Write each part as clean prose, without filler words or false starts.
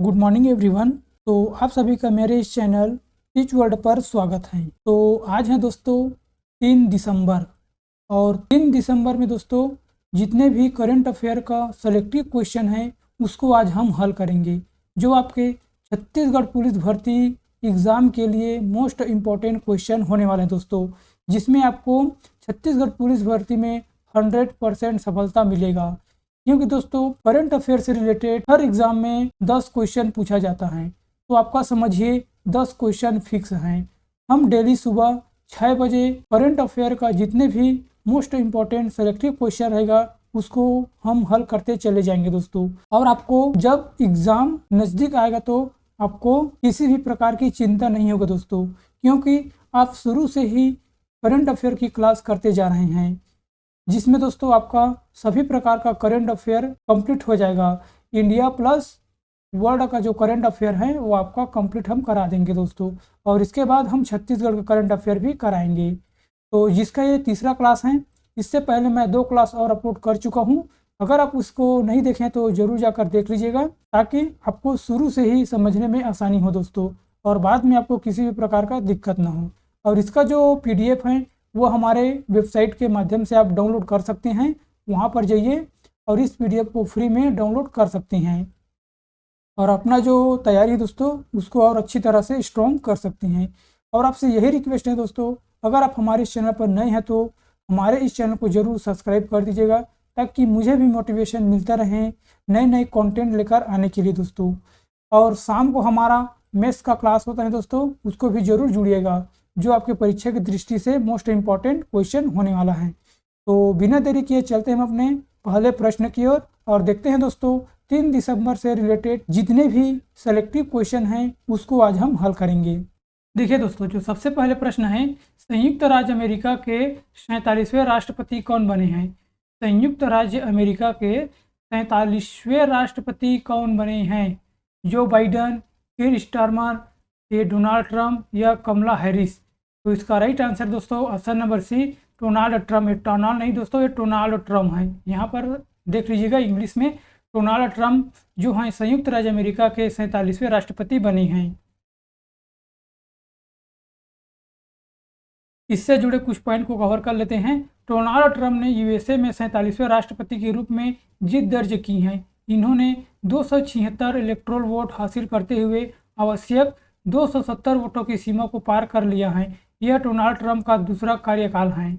Good morning everyone. तो आप सभी का मेरे इस चैनल टीच वर्ल्ड पर स्वागत है। तो आज है दोस्तों 3 दिसंबर और 3 दिसंबर में दोस्तों जितने भी करंट अफेयर का सेलेक्टिव क्वेश्चन है उसको आज हम हल करेंगे, जो आपके छत्तीसगढ़ पुलिस भर्ती एग्ज़ाम के लिए मोस्ट इम्पॉर्टेंट क्वेश्चन होने वाले हैं दोस्तों, जिसमें आपको छत्तीसगढ़ पुलिस भर्ती में 100% सफलता मिलेगा। क्योंकि दोस्तों करंट अफेयर से रिलेटेड हर एग्जाम में 10 क्वेश्चन पूछा जाता है, तो आपका समझिए 10 क्वेश्चन फिक्स हैं। हम डेली सुबह 6 बजे करंट अफेयर का जितने भी मोस्ट इम्पॉर्टेंट सेलेक्टिव क्वेश्चन रहेगा उसको हम हल करते चले जाएंगे दोस्तों। और आपको जब एग्ज़ाम नज़दीक आएगा तो आपको किसी भी प्रकार की चिंता नहीं होगा दोस्तों, क्योंकि आप शुरू से ही करंट अफेयर की क्लास करते जा रहे हैं, जिसमें दोस्तों आपका सभी प्रकार का करंट अफेयर कंप्लीट हो जाएगा। इंडिया प्लस वर्ल्ड का जो करंट अफेयर है वो आपका कंप्लीट हम करा देंगे दोस्तों, और इसके बाद हम छत्तीसगढ़ का करंट अफेयर भी कराएंगे। तो जिसका ये तीसरा क्लास है, इससे पहले मैं 2 क्लास और अपलोड कर चुका हूँ। अगर आप उसको नहीं देखें तो ज़रूर जाकर देख लीजिएगा, ताकि आपको शुरू से ही समझने में आसानी हो दोस्तों, और बाद में आपको किसी भी प्रकार का दिक्कत ना हो। और इसका जो PDF है वो हमारे वेबसाइट के माध्यम से आप डाउनलोड कर सकते हैं। वहाँ पर जाइए और इस PDF को फ्री में डाउनलोड कर सकते हैं, और अपना जो तैयारी है दोस्तों उसको और अच्छी तरह से स्ट्रॉन्ग कर सकते हैं। और आपसे यही रिक्वेस्ट है दोस्तों, अगर आप हमारे इस चैनल पर नए हैं तो हमारे इस चैनल को ज़रूर सब्सक्राइब कर दीजिएगा, ताकि मुझे भी मोटिवेशन मिलता रहे नए नए कंटेंट लेकर आने के लिए दोस्तों। और शाम को हमारा मैथ्स का क्लास होता है दोस्तों, उसको भी ज़रूर जुड़िएगा, जो आपके परीक्षा की दृष्टि से मोस्ट इम्पॉर्टेंट क्वेश्चन होने वाला है। तो बिना देरी किए चलते हैं हम अपने पहले प्रश्न की ओर और देखते हैं दोस्तों 3 दिसंबर से रिलेटेड जितने भी सेलेक्टिव क्वेश्चन हैं उसको आज हम हल करेंगे। देखिए दोस्तों, जो सबसे पहले प्रश्न है, संयुक्त राज्य अमेरिका के 47वें राष्ट्रपति कौन बने हैं? संयुक्त राज्य अमेरिका के 47वें राष्ट्रपति कौन बने हैं? जो बाइडन, कीर स्टारमर, ये डोनाल्ड ट्रंप या कमला हैरिस? तो इसका राइट आंसर दोस्तों option number C, Donald Trump. ये डोनाल्ड नहीं दोस्तों, ये डोनाल्ड ट्रंप है। यहाँ पर देख लीजिएगा इंग्लिश में, डोनाल्ड ट्रंप जो हैं संयुक्त राज्य अमेरिका के 47वें राष्ट्रपति बने हैं। इससे जुड़े कुछ पॉइंट को कवर कर लेते हैं। डोनाल्ड ट्रंप ने USA में 47वें राष्ट्रपति के रूप में जीत दर्ज की है। इन्होंने 276 इलेक्टोरल वोट हासिल करते हुए आवश्यक 270 वोटों की सीमा को पार कर लिया है। यह डोनाल्ड ट्रंप का दूसरा कार्यकाल है।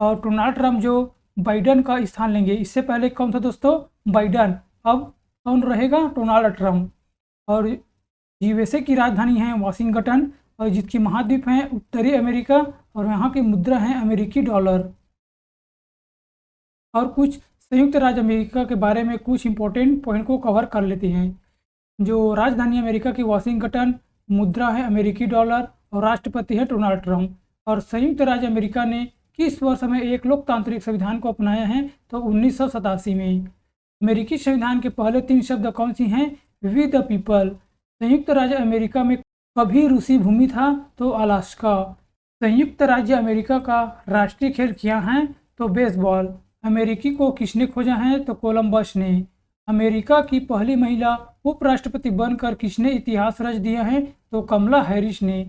और डोनाल्ड ट्रंप जो बाइडन का स्थान लेंगे, इससे पहले कौन था दोस्तों? बाइडन। अब कौन रहेगा? Donald Trump. और USA की राजधानी है वाशिंगटन, और जिसकी महाद्वीप है उत्तरी अमेरिका, और यहाँ की मुद्रा है अमेरिकी डॉलर। और कुछ संयुक्त राज्य अमेरिका के बारे में कुछ इंपॉर्टेंट पॉइंट को कवर कर लेते हैं। जो राजधानी अमेरिका की वाशिंगटन, मुद्रा है अमेरिकी डॉलर, और राष्ट्रपति है डोनाल्ड ट्रंप। और संयुक्त राज्य अमेरिका ने किस वर्ष में एक लोकतांत्रिक संविधान को अपनाया है? तो 1987 में। अमेरिकी संविधान के पहले 3 शब्द कौन सी हैं? We the people. संयुक्त राज्य अमेरिका में कभी रूसी भूमि था? तो अलास्का। संयुक्त राज्य अमेरिका का राष्ट्रीय खेल क्या है? तो बेसबॉल। अमेरिकी को किसने खोजा है? तो कोलंबस ने। अमेरिका की पहली महिला उपराष्ट्रपति बनकर किसने इतिहास रच दिया है? तो कमला हैरिस ने।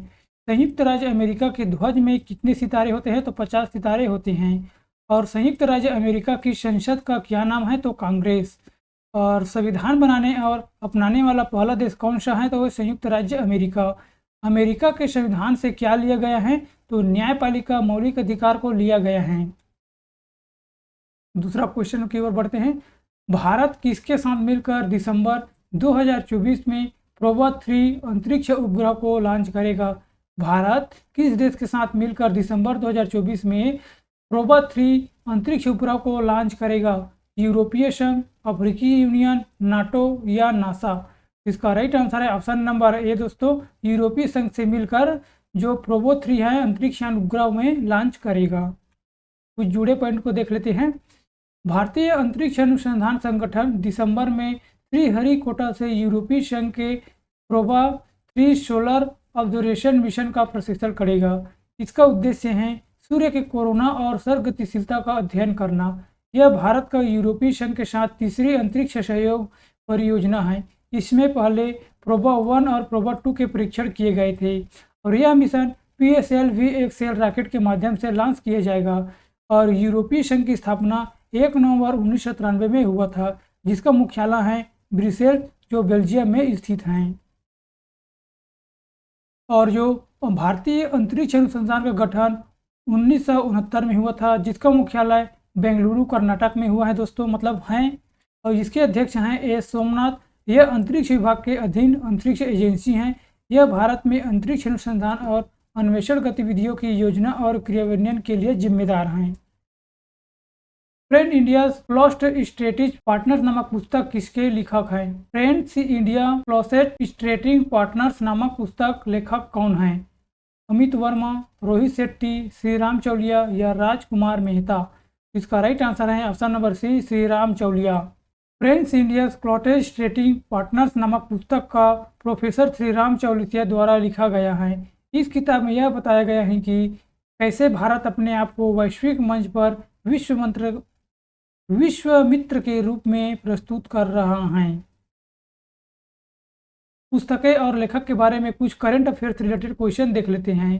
संयुक्त राज्य अमेरिका के ध्वज में कितने सितारे होते हैं? तो 50 सितारे होते हैं। और संयुक्त राज्य अमेरिका की संसद का क्या नाम है? तो कांग्रेस। और संविधान बनाने और अपनाने वाला पहला देश कौन सा है? तो वह संयुक्त राज्य अमेरिका। अमेरिका के संविधान से क्या लिया गया है? तो न्यायपालिका मौलिक अधिकार को लिया गया है। दूसरा क्वेश्चन की ओर बढ़ते हैं। भारत किसके साथ मिलकर दिसंबर 2024 में प्रोबा 3 अंतरिक्ष उपग्रह को लॉन्च करेगा? भारत किस देश के साथ मिलकर दिसंबर 2024 में प्रोबा 3 अंतरिक्ष उपग्रह को लॉन्च करेगा? यूरोपीय संघ, अफ्रीकी यूनियन, नाटो या नासा? इसका राइट आंसर है ऑप्शन नंबर ए दोस्तों, यूरोपीय संघ से मिलकर जो प्रोबा 3 है अंतरिक्ष यान उपग्रह में लॉन्च करेगा। कुछ जुड़े पॉइंट को देख लेते हैं। भारतीय अंतरिक्ष अनुसंधान संगठन दिसंबर में श्रीहरिकोटा से यूरोपीय संघ के प्रोबा 3 सोलर ऑब्जर्वेशन मिशन का प्रशिक्षण करेगा। इसका उद्देश्य है सूर्य के कोरोना और सौर गतिशीलता का अध्ययन करना। यह भारत का यूरोपीय संघ के साथ तीसरी अंतरिक्ष सहयोग परियोजना है। इसमें पहले प्रोबा 1 और प्रोबा 2 के परीक्षण किए गए थे और यह मिशन PSLV-1 रॉकेट के माध्यम से लॉन्च किया जाएगा और यूरोपीय संघ की स्थापना 1 नवंबर 1993 में हुआ था, जिसका मुख्यालय है ब्रिसेल, जो बेल्जियम में स्थित हैं। और जो भारतीय अंतरिक्ष अनुसंधान का गठन 1969 में हुआ था, जिसका मुख्यालय बेंगलुरु कर्नाटक में हुआ है दोस्तों, मतलब हैं, और इसके अध्यक्ष हैं एस सोमनाथ। यह अंतरिक्ष विभाग के अधीन अंतरिक्ष एजेंसी हैं। यह भारत में अंतरिक्ष अनुसंधान और अन्वेषण गतिविधियों की योजना और क्रियान्वयन के लिए जिम्मेदार हैं। Friend India closed strategic partners नामक पुस्तक किसके लेखक हैं? Friends India closest strategic partners नामक पुस्तक लेखक कौन हैं? अमित वर्मा, रोहित शेट्टी, श्रीराम चौलिया या राजकुमार मेहता? इसका राइट आंसर है option number C, Shriram Chaulia. Friends India closest strategic partners नामक पुस्तक का प्रोफेसर श्रीराम चौलिया द्वारा लिखा गया है। इस किताब में यह बताया गया है कि कैसे भारत अपने आप को वैश्विक मंच पर विश्व मित्र के रूप में प्रस्तुत कर रहा है। पुस्तकें और लेखक के बारे में कुछ करंट अफेयर्स रिलेटेड क्वेश्चन देख लेते हैं।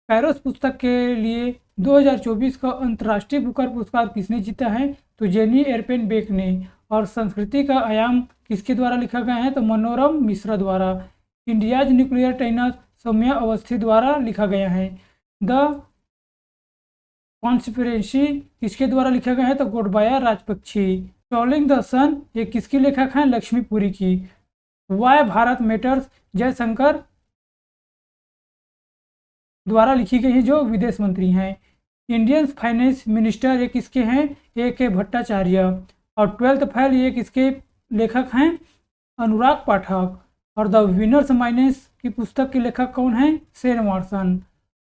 कैरोस पुस्तक के लिए 2024 का अंतर्राष्ट्रीय बुकर पुरस्कार किसने जीता है? तो जेनी एरपेन बेक ने। और संस्कृति का आयाम किसके द्वारा लिखा गया है? तो मनोरम मिश्रा द्वारा। इंडियाज न्यूक्लियर टाइनस सौम्या अवस्थी द्वारा लिखा गया है। द कॉन्स्पिरेसी किसके द्वारा लिखा गया है? तो गोडबाया राजपक्षी। ट्रोलिंग द सन ये किसकी लेखक हैं? लक्ष्मीपुरी की। वाई भारत मैटर्स जयशंकर द्वारा लिखी गई है, जो विदेश मंत्री हैं। इंडियन फाइनेंस मिनिस्टर ये किसके हैं? A.K. भट्टाचार्य। और 12th फेल ये किसके लेखक हैं? अनुराग पाठक। और द विनर्स माइनस की पुस्तक के लेखक कौन हैं? सेन वाटसन।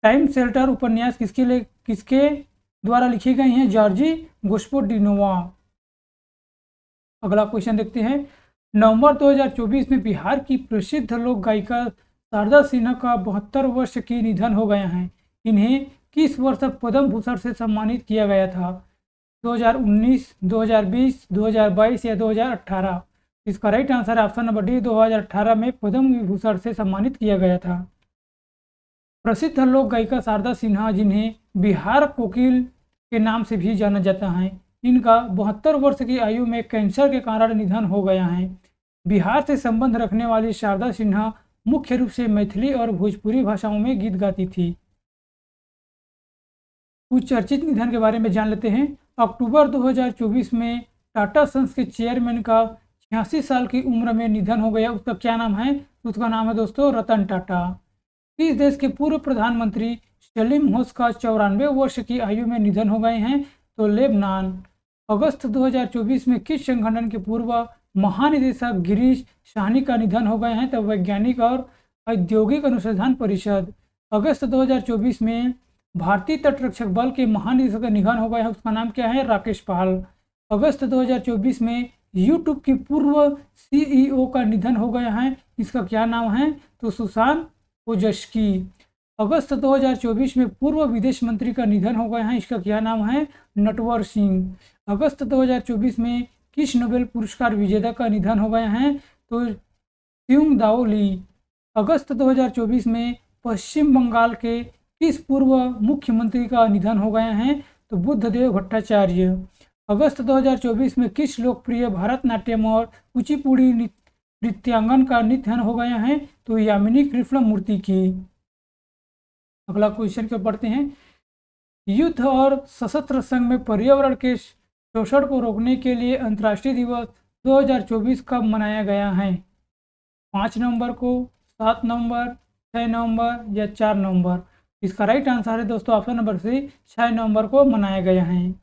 टाइम शेल्टर उपन्यास किसके द्वारा लिखी गई हैं? जॉर्जी गोस्पोडिनोवा। अगला क्वेश्चन देखते हैं। नवंबर 2024 में बिहार की प्रसिद्ध लोक गायिका शारदा सिन्हा का 72 वर्ष की निधन हो गया है। इन्हें किस वर्ष पद्म भूषण से सम्मानित किया गया था? 2019, 2020, 2022 या 2018? इसका राइट आंसर है ऑप्शन नंबर डी, 2018 में पद्म विभूषण से सम्मानित किया गया था। प्रसिद्ध लोक गायिका शारदा सिन्हा, जिन्हें बिहार कोकिल के नाम से भी जाना जाता है, इनका 72 वर्ष की आयु में कैंसर के कारण निधन हो गया है। बिहार से संबंध रखने वाली शारदा सिन्हा मुख्य रूप से मैथिली और भोजपुरी भाषाओं में गीत गाती थी। कुछ चर्चित निधन के बारे में जान लेते हैं। अक्टूबर 2024 में टाटा सन्स के चेयरमैन का 86 साल की उम्र में निधन हो गया। उसका क्या नाम है? उसका नाम है दोस्तों रतन टाटा। इस देश के पूर्व प्रधानमंत्री सलीम होश का 94 वर्ष की आयु में निधन हो गए हैं। तो लेबनान। अगस्त 2024 में किस संगठन के पूर्व महानिदेशक गिरीश साहनी का निधन हो गए हैं? तो वैज्ञानिक और औद्योगिक अनुसंधान परिषद। अगस्त 2024 में भारतीय तटरक्षक बल के महानिदेशक का निधन हो गया है। उसका नाम क्या है? राकेश पाल। अगस्त 2024 में यूट्यूब की पूर्व CEO का निधन हो गया है। इसका क्या नाम है? तो सुशांत ओजस्की। अगस्त 2024 में पूर्व विदेश मंत्री का निधन हो गया है। इसका क्या नाम है? नटवर सिंह। अगस्त 2024 में किस नोबेल पुरस्कार विजेता का निधन हो गया है? तो त्युंग दाओ ली। अगस्त 2024 में पश्चिम बंगाल के किस पूर्व मुख्यमंत्री का निधन हो गया है? तो बुद्धदेव भट्टाचार्य। अगस्त 2024 में किस लोकप्रिय भारतनाट्यम और कुचिपुड़ी नृत्यांगन का निधन हो गया है? तो यामिनी कृष्णमूर्ति की। अगला क्वेश्चन को पढ़ते हैं। युद्ध और सशस्त्र संघ में पर्यावरण के शोषण को रोकने के लिए अंतर्राष्ट्रीय दिवस 2024 कब मनाया गया है? 5 नवंबर को, 7 नवंबर, 6 नवंबर या 4 नवंबर? इसका राइट आंसर है दोस्तों ऑप्शन नंबर सी, 6 नवंबर को मनाया गया है।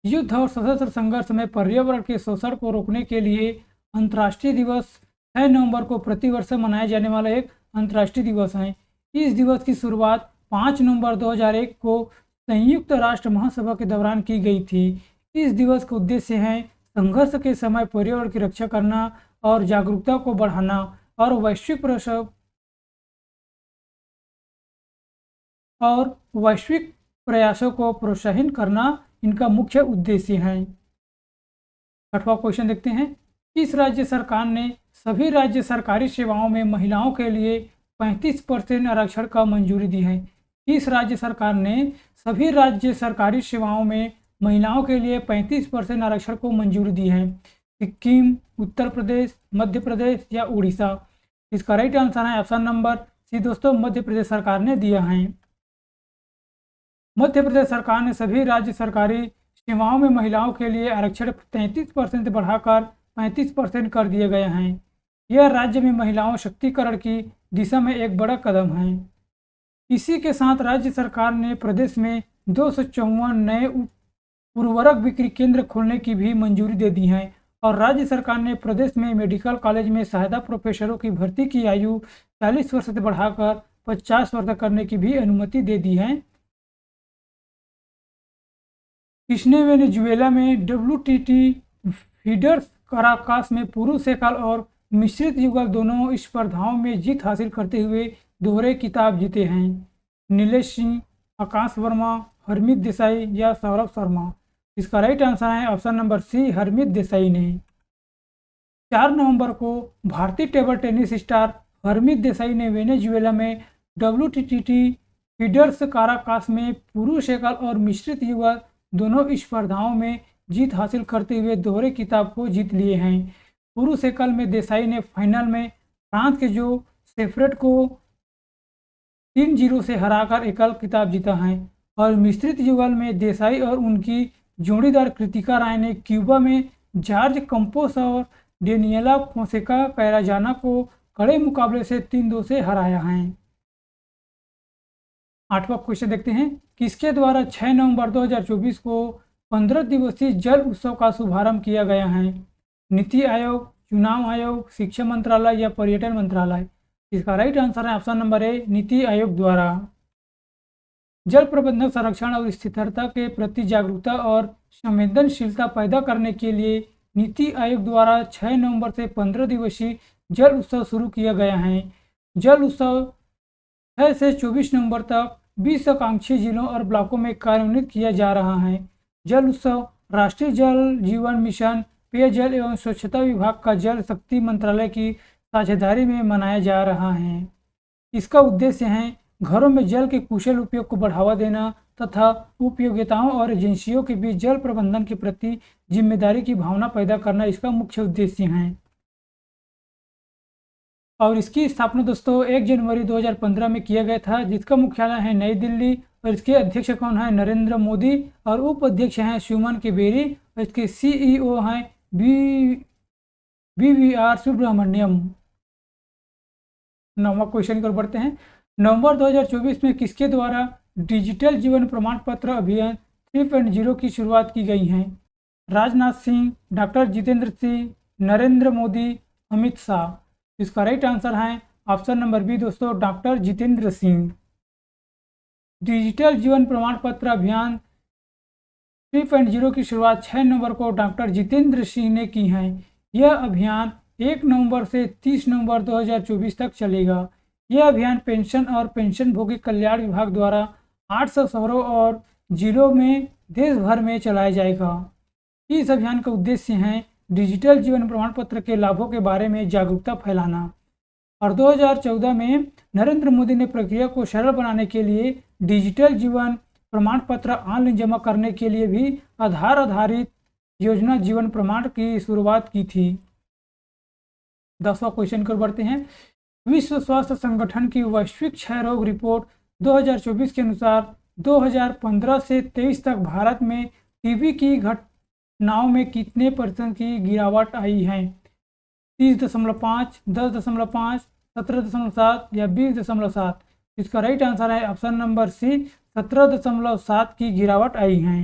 युद्ध और सशस्त्र संघर्ष में पर्यावरण के शोषण को रोकने के लिए अंतर्राष्ट्रीय दिवस 6 नवंबर को प्रतिवर्ष मनाया जाने वाला एक अंतर्राष्ट्रीय दिवस है। इस दिवस की शुरुआत 5 नवंबर 2001 को संयुक्त राष्ट्र महासभा के दौरान की गई थी। इस दिवस का उद्देश्य है संघर्ष के समय पर्यावरण की रक्षा करना और जागरूकता को बढ़ाना और वैश्विक प्रयासों को प्रोत्साहित करना इनका मुख्य उद्देश्य है। 8वां क्वेश्चन देखते हैं। किस राज्य सरकार ने सभी राज्य सरकारी सेवाओं में महिलाओं के लिए 35% आरक्षण का मंजूरी दी है? किस राज्य सरकार ने सभी राज्य सरकारी सेवाओं में महिलाओं के लिए 35% आरक्षण को मंजूरी दी है? सिक्किम, उत्तर प्रदेश, मध्य प्रदेश या उड़ीसा? इसका राइट आंसर है ऑप्शन नंबर सी दोस्तों, मध्य प्रदेश सरकार ने दिया है। मध्य प्रदेश सरकार ने सभी राज्य सरकारी सेवाओं में महिलाओं के लिए आरक्षण 33% बढ़ाकर 35% कर दिए गए हैं। यह राज्य में महिलाओं शक्तिकरण की दिशा में एक बड़ा कदम है। इसी के साथ राज्य सरकार ने प्रदेश में 254 नए उर्वरक बिक्री केंद्र खोलने की भी मंजूरी दे दी है और राज्य सरकार ने प्रदेश में मेडिकल कॉलेज में सहायता प्रोफेसरों की भर्ती की आयु 40 वर्ष से बढ़ाकर 50 वर्ष करने की भी अनुमति दे दी है। किसने वेनेजुएला में WTT फीडर्स काराकास में पुरुष एकल और मिश्रित युगल दोनों स्पर्धाओं में जीत हासिल करते हुए दोहरे खिताब जीते हैं? नीलेश सिंह, आकाश वर्मा, हरमीत देसाई या सौरभ शर्मा? इसका राइट आंसर है option number C, Harmeet Desai ने। 4 नवंबर को भारतीय table tennis star Harmeet Desai ने वेनेजुएला में WTT फीडर्स काराकास में पुरुष एकल और मिश्रित युगल दोनों स्पर्धाओं में जीत हासिल करते हुए दोहरे खिताब को जीत लिए हैं। पुरुष एकल में देसाई ने फाइनल में फ्रांस के जो सेफ्रेट को 3-0 से हराकर एकल खिताब जीता है और मिश्रित युगल में देसाई और उनकी जोड़ीदार कृतिका राय ने क्यूबा में जॉर्ज कंपोस और डेनियला फोंसेका कैराजाना को कड़े मुकाबले से 3-2 से हराया है। 8वां क्वेश्चन देखते हैं। किसके द्वारा 6 नवंबर 2024 को 15 दिवसीय जल उत्सव का शुभारंभ किया गया है? नीति आयोग, चुनाव आयोग, शिक्षा मंत्रालय या पर्यटन मंत्रालय? इसका राइट आंसर है option number A, NITI Aayog द्वारा। जल प्रबंधन, संरक्षण और स्थिरता के प्रति जागरूकता और संवेदनशीलता पैदा करने के लिए नीति आयोग द्वारा 6 नवंबर से 15 दिवसीय जल उत्सव शुरू किया गया है। जल उत्सव 6 से 24 नवंबर तक 20 आकांक्षी जिलों और ब्लॉकों में कार्यान्वित किया जा रहा है। जल उत्सव राष्ट्रीय जल जीवन मिशन, पेयजल एवं स्वच्छता विभाग का जल शक्ति मंत्रालय की साझेदारी में मनाया जा रहा है। इसका उद्देश्य है घरों में जल के कुशल उपयोग को बढ़ावा देना तथा उपयोगिताओं और एजेंसियों के बीच जल प्रबंधन के प्रति जिम्मेदारी की भावना पैदा करना इसका मुख्य उद्देश्य है। और इसकी स्थापना दोस्तों 1 जनवरी 2015 में किया गया था, जिसका मुख्यालय है नई दिल्ली और इसके अध्यक्ष कौन है? नरेंद्र मोदी और उपाध्यक्ष हैं सुमन के बेरी और इसके CEO हैं BVR सुब्रमण्यम। 9वां क्वेश्चन की ओर बढ़ते हैं। नवंबर 2024 में किसके द्वारा डिजिटल जीवन प्रमाण पत्र अभियान 3.0 की शुरुआत की गई है? राजनाथ सिंह, डॉक्टर जितेंद्र सिंह, नरेंद्र मोदी, अमित शाह? इसका राइट आंसर है ऑप्शन नंबर बी दोस्तों, डॉक्टर जितेंद्र सिंह। डिजिटल जीवन प्रमाण पत्र अभियान 3.0 की शुरुआत 6 नवंबर को डॉक्टर जितेंद्र सिंह ने की है। यह अभियान 1 नवंबर से 30 नवंबर 2024 तक चलेगा। यह अभियान पेंशन और पेंशनभोगी कल्याण विभाग द्वारा 800 शहरों और जिलों में देश भर में चलाया जाएगा। इस अभियान का उद्देश्य है डिजिटल जीवन प्रमाण पत्र के लाभों के बारे में जागरूकता फैलाना। और 2014 में नरेंद्र मोदी ने प्रक्रिया को सरल बनाने के लिए डिजिटल जीवन प्रमाण पत्र ऑनलाइन जमा करने के लिए भी आधार आधारित योजना जीवन प्रमाण की शुरुआत की थी। 10वां क्वेश्चन की ओर बढ़ते हैं। विश्व स्वास्थ्य संगठन की वैश्विक क्षय रोग रिपोर्ट 2024 के अनुसार 2015 से 23 तक भारत में टीबी की घटनाओं में कितने % की गिरावट आई है? 30.5, 10.5, 17.7 या 20.7? इसका राइट आंसर है ऑप्शन नंबर सी, 17.7 की गिरावट आई है।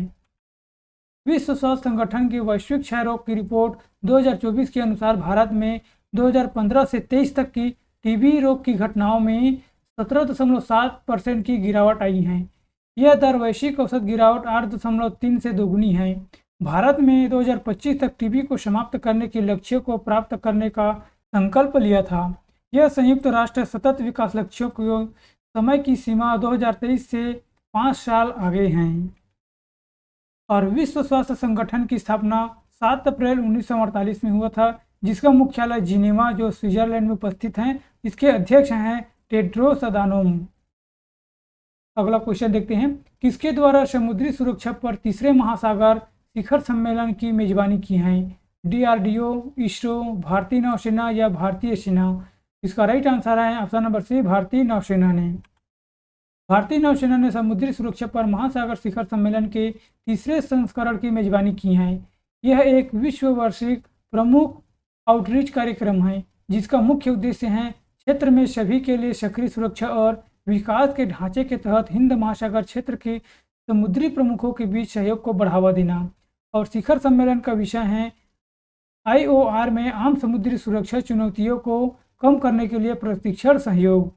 विश्व स्वास्थ्य संगठन की वैश्विक क्षय रोग की रिपोर्ट 2024 के अनुसार भारत में 2015 से 23 तक की टीबी रोग की घटनाओं में 17.7% की गिरावट आई है। यह दर वैश्विक औसत गिरावट 8.3 से दोगुनी है। भारत में 2025 तक टीबी को समाप्त करने के लक्ष्य को प्राप्त करने का संकल्प लिया था। यह संयुक्त राष्ट्र सतत विकास लक्ष्यों को समय की सीमा 2023 से 5 साल आगे हैं। और विश्व स्वास्थ्य संगठन की स्थापना 7 अप्रैल 1948 में हुआ था। जिसका मुख्यालय जिनेवा जो स्विट्जरलैंड में उपस्थित हैं। इसके अध्यक्ष हैं टेड्रोस अधानोम। अगला क्वेश्चन देखते हैं, किसके द्वारा समुद्री सुरक्षा पर तीसरे महासागर शिखर सम्मेलन की मेजबानी की है? DRDO, इसरो, भारतीय नौसेना या भारतीय सेना? इसका राइट आंसर है ऑप्शन नंबर सी, भारतीय नौसेना ने। भारतीय नौसेना ने समुद्री सुरक्षा पर महासागर शिखर सम्मेलन के तीसरे संस्करण की मेजबानी की है। यह एक विश्व वार्षिक प्रमुख आउटरीच कार्यक्रम है जिसका मुख्य उद्देश्य है क्षेत्र में सभी के लिए सक्रिय सुरक्षा और विकास के ढांचे के तहत हिंद महासागर क्षेत्र के समुद्री प्रमुखों के बीच सहयोग को बढ़ावा देना। और शिखर सम्मेलन का विषय है IOR में आम समुद्री सुरक्षा चुनौतियों को कम करने के लिए प्रशिक्षण सहयोग।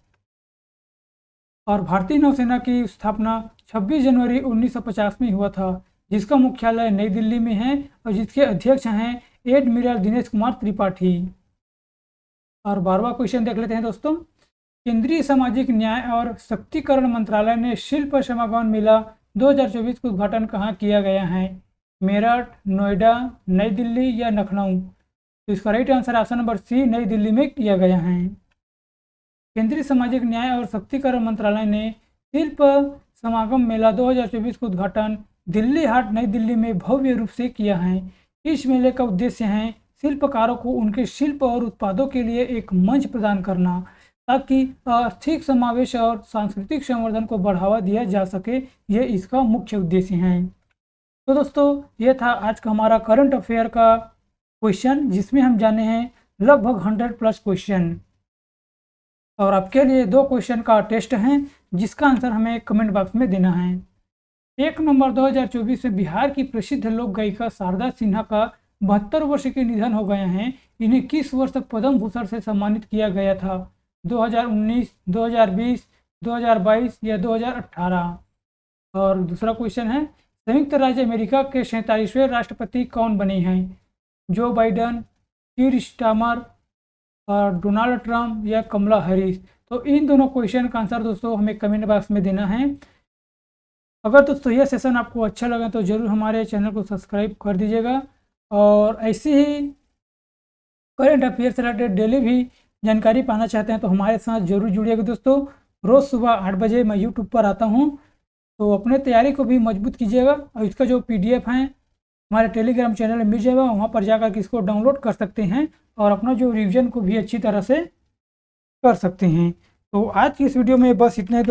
और भारतीय नौसेना की स्थापना 26 जनवरी 1950 में हुआ था, जिसका मुख्यालय नई दिल्ली में है और जिसके अध्यक्ष हैं एडमिरल दिनेश कुमार त्रिपाठी। और 12वां क्वेश्चन देख लेते हैं दोस्तों, केंद्रीय सामाजिक न्याय और सशक्तिकरण मंत्रालय ने शिल्प समागम मेला 2024 का उद्घाटन कहाँ किया गया है? मेरठ, नोएडा, नई दिल्ली या लखनऊ? तो इसका right answer option number C, Nai Delhi में किया गया है। केंद्रीय सामाजिक न्याय और सशक्तिकरण मंत्रालय ने शिल्प समागम मेला 2024 का उद्घाटन दिल्ली हाट नई दिल्ली में भव्य रूप से किया है। इस मेले का उद्देश्य है शिल्पकारों को उनके शिल्प और उत्पादों के लिए एक मंच प्रदान करना ताकि आर्थिक समावेश और सांस्कृतिक संवर्धन को बढ़ावा दिया जा सके। ये इसका मुख्य उद्देश्य है। तो दोस्तों, ये था आज का हमारा करंट अफेयर का क्वेश्चन, जिसमें हम जाने हैं लगभग 100+ क्वेश्चन। और आपके लिए 2 क्वेश्चन का टेस्ट है जिसका आंसर हमें कमेंट बॉक्स में देना है। 1 नवंबर 2024 में बिहार की प्रसिद्ध लोक गायिका शारदा सिन्हा का 72 वर्ष के निधन हो गए हैं। इन्हें किस वर्ष पद्म भूषण से सम्मानित किया गया था? 2019, 2020, 2022 या 2018? और दूसरा क्वेश्चन है, संयुक्त राज्य अमेरिका के 47वें राष्ट्रपति कौन बने हैं? जो बाइडन, कीर स्टारमर और डोनाल्ड ट्रंप या कमला हैरिस? तो इन दोनों क्वेश्चन का आंसर दोस्तों हमें कमेंट बॉक्स में देना है। अगर दोस्तों यह सेशन आपको अच्छा लगा तो ज़रूर हमारे चैनल को सब्सक्राइब कर दीजिएगा और ऐसे ही करंट अफेयर से रिलेटेड डेली भी जानकारी पाना चाहते हैं तो हमारे साथ जरूर जुड़िएगा दोस्तों। रोज़ सुबह 8 बजे मैं यूट्यूब पर आता हूँ, तो अपने तैयारी को भी मजबूत कीजिएगा। और इसका जो PDF है हमारे टेलीग्राम चैनल में मिल जाएगा, वहाँ पर जाकर इसको डाउनलोड कर सकते हैं और अपना जो रिवीजन को भी अच्छी तरह से कर सकते हैं। तो आज की इस वीडियो में बस इतना ही दोस्तों।